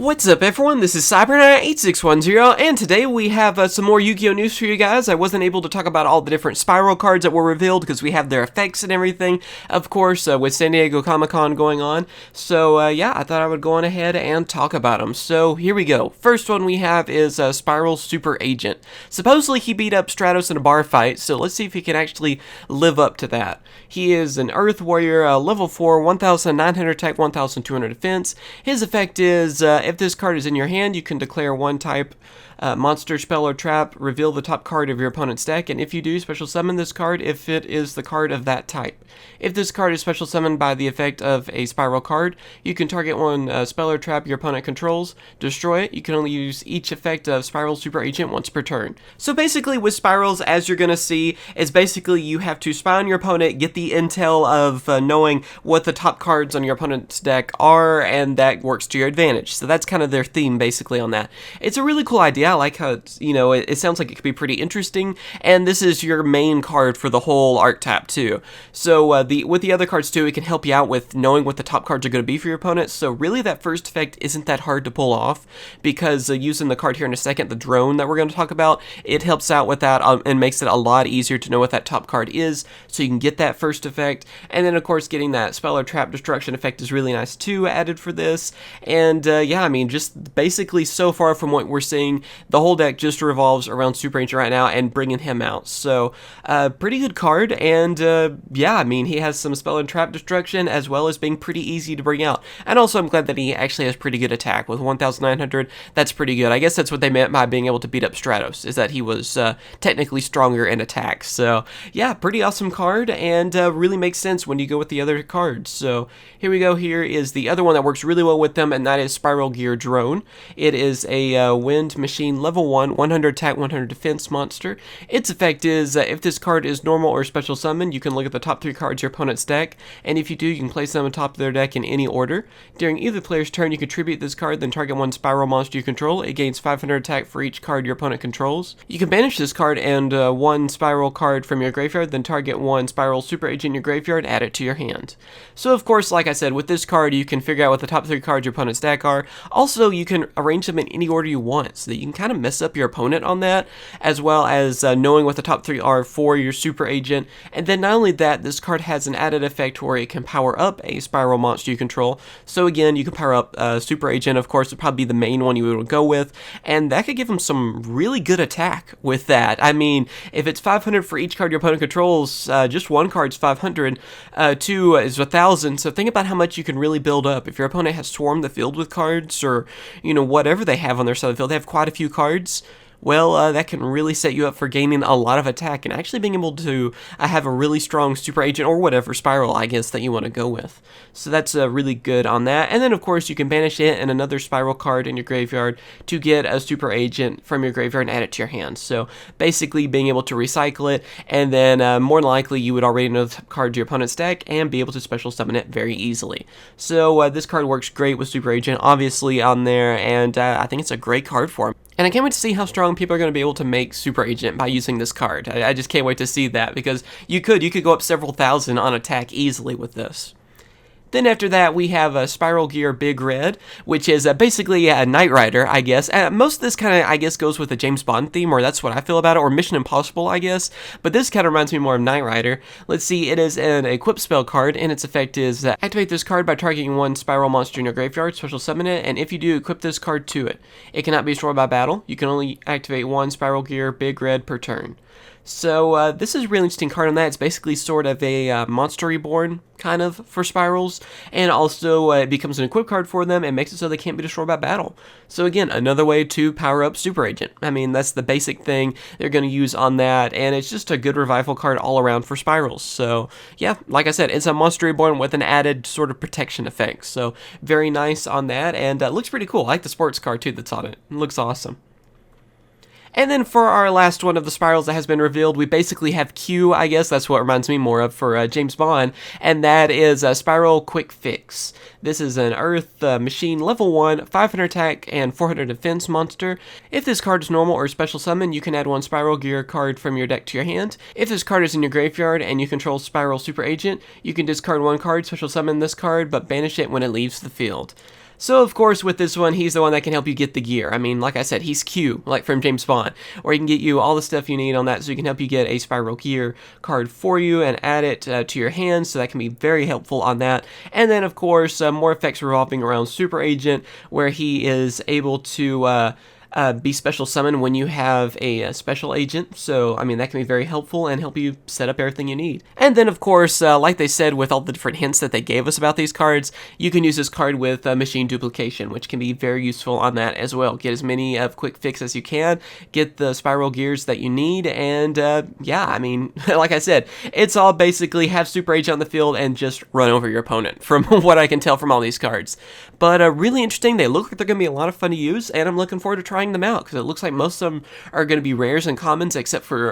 What's up everyone, this is CyberKnight8610, and today we have some more Yu-Gi-Oh news for you guys. I wasn't able to talk about all the different Spiral cards that were revealed because we have their effects and everything, of course, with San Diego Comic-Con going on. So yeah, I thought I would go on ahead and talk about them. So here we go. First one we have is Spiral Super Agent. Supposedly he beat up Stratos in a bar fight, so let's see if he can actually live up to that. He is an Earth Warrior, level 4, 1900 attack, 1200 defense. His effect is, if this card is in your hand, you can declare one type monster, spell, or trap, reveal the top card of your opponent's deck, and if you do, special summon this card if it is the card of that type. If this card is special summoned by the effect of a Spiral card, you can target one spell or trap your opponent controls, destroy it. You can only use each effect of Spiral Super Agent once per turn. So basically with Spirals, as you're going to see, is basically you have to spy on your opponent, get the intel of knowing what the top cards on your opponent's deck are, and that works to your advantage. So that's kind of their theme basically on that. It's a really cool idea. I like how it's, it sounds like it could be pretty interesting, and this is your main card for the whole archetype too. So with the other cards too, it can help you out with knowing what the top cards are going to be for your opponent. So really that first effect isn't that hard to pull off, because using the card here in a second, the drone that we're going to talk about, it helps out with that and makes it a lot easier to know what that top card is, so you can get that first effect. And then of course getting that spell or trap destruction effect is really nice too, added for this. And yeah, I mean, just basically so far from what we're seeing, the whole deck just revolves around Super Agent right now and bringing him out. So pretty good card, and yeah, I mean, he has some spell and trap destruction as well as being pretty easy to bring out. And also I'm glad that he actually has pretty good attack with 1900. That's pretty good. I guess that's what they meant by being able to beat up Stratos, is that he was technically stronger in attack. So yeah, pretty awesome card, and really makes sense when you go with the other cards. So here we go. Here is the other one that works really well with them, and that is Spiral Gear Drone. It is a wind machine level 1, 100 attack, 100 defense monster. Its effect is, if this card is normal or special summon, you can look at the top 3 cards of your opponent's deck, and if you do, you can place them on top of their deck in any order. During either player's turn, you contribute this card, then target one Spiral monster you control. It gains 500 attack for each card your opponent controls. You can banish this card and one Spiral card from your graveyard, then target one Spiral Super Agent in your graveyard, add it to your hand. So of course, like I said, with this card, you can figure out what the top 3 cards your opponent's deck are. Also, you can arrange them in any order you want, so that you can kind of mess up your opponent on that, as well as knowing what the top 3 are for your Super Agent. And then not only that, this card has an added effect where it can power up a Spiral monster you control. So again, you can power up Super Agent, of course, would probably be the main one you would go with, and that could give him some really good attack with that. I mean, if it's 500 for each card your opponent controls, just one card's 500, 2 is 1000, so think about how much you can really build up. If your opponent has swarmed the field with cards, or, whatever they have on their side of the field, they have quite a few cards, well, that can really set you up for gaining a lot of attack and actually being able to have a really strong Super Agent or whatever Spiral, I guess, that you want to go with. So that's really good on that. And then, of course, you can banish it and another Spiral card in your graveyard to get a Super Agent from your graveyard and add it to your hand. So basically being able to recycle it, and then more than likely you would already know the card to your opponent's deck and be able to special summon it very easily. So this card works great with Super Agent, obviously, on there, and I think it's a great card for him. And I can't wait to see how strong people are going to be able to make Super Agent by using this card. I just can't wait to see that, because you could go up several thousand on attack easily with this. Then after that, we have Spiral Gear Big Red, which is basically a Knight Rider, I guess. Most of this kind of, I guess, goes with the James Bond theme, or that's what I feel about it, or Mission Impossible, I guess. But this kind of reminds me more of Knight Rider. Let's see, it is an equip spell card, and its effect is activate this card by targeting one Spiral monster in your graveyard, special summon it, and if you do, equip this card to it. It cannot be destroyed by battle. You can only activate one Spiral Gear Big Red per turn. So this is a really interesting card on that. It's basically sort of a Monster Reborn kind of for Spirals, and also it becomes an equip card for them and makes it so they can't be destroyed by battle. So again, another way to power up Super Agent. I mean, that's the basic thing they're going to use on that, and it's just a good revival card all around for Spirals. So yeah, like I said, it's a Monster Reborn with an added sort of protection effect. So very nice on that, and looks pretty cool. I like the sports card too that's on it. It looks awesome. And then for our last one of the Spirals that has been revealed, we basically have Q, I guess that's what reminds me more of for James Bond, and that is Spiral Quick Fix. This is an Earth Machine level 1, 500 attack and 400 defense monster. If this card is normal or special summon, you can add one Spiral Gear card from your deck to your hand. If this card is in your graveyard and you control Spiral Super Agent, you can discard one card, special summon this card, but banish it when it leaves the field. So of course with this one, he's the one that can help you get the gear. I mean, like I said, he's Q, like from James Bond, or he can get you all the stuff you need on that, so he can help you get a Spiral Gear card for you and add it to your hands, so that can be very helpful on that. And then of course, more effects revolving around Super Agent, where he is able to be special summon when you have a special agent, so I mean that can be very helpful and help you set up everything you need. And then of course, like they said with all the different hints that they gave us about these cards, you can use this card with machine duplication, which can be very useful on that as well. Get as many quick fix as you can, get the spiral gears that you need, and yeah, I mean, like I said, it's all basically have Super Agent on the field and just run over your opponent, from what I can tell from all these cards. But really interesting, they look like they're going to be a lot of fun to use, and I'm looking forward to trying them out, because it looks like most of them are going to be rares and commons, except for,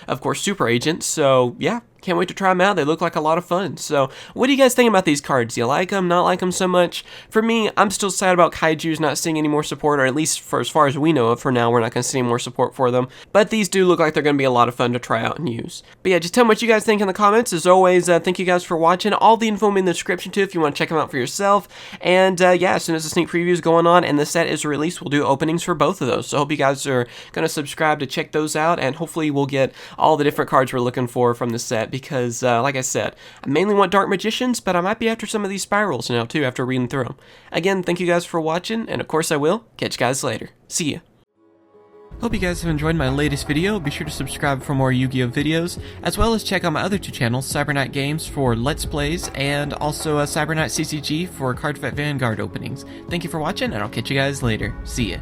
of course, Super Agent. So, yeah, can't wait to try them out. They look like a lot of fun. So, what do you guys think about these cards? Do you like them, not like them so much? For me, I'm still sad about Kaiju's not seeing any more support, or at least for as far as we know of for now, we're not going to see any more support for them. But these do look like they're going to be a lot of fun to try out and use. But yeah, just tell me what you guys think in the comments. As always, thank you guys for watching. All the info in the description too if you want to check them out for yourself. And yeah, as soon as the sneak preview is going on and the set is released, we'll do openings for both of those. So I hope you guys are going to subscribe to check those out, and hopefully we'll get all the different cards we're looking for from the set, because like I said, I mainly want Dark Magicians, but I might be after some of these spirals now too after reading through them. Again, thank you guys for watching, and of course I will catch you guys later. See ya. Hope you guys have enjoyed my latest video. Be sure to subscribe for more Yu-Gi-Oh videos, as well as check out my other two channels, CyberKnight Games for Let's Plays, and also CyberKnight CCG for Cardfight Vanguard openings. Thank you for watching, and I'll catch you guys later. See ya.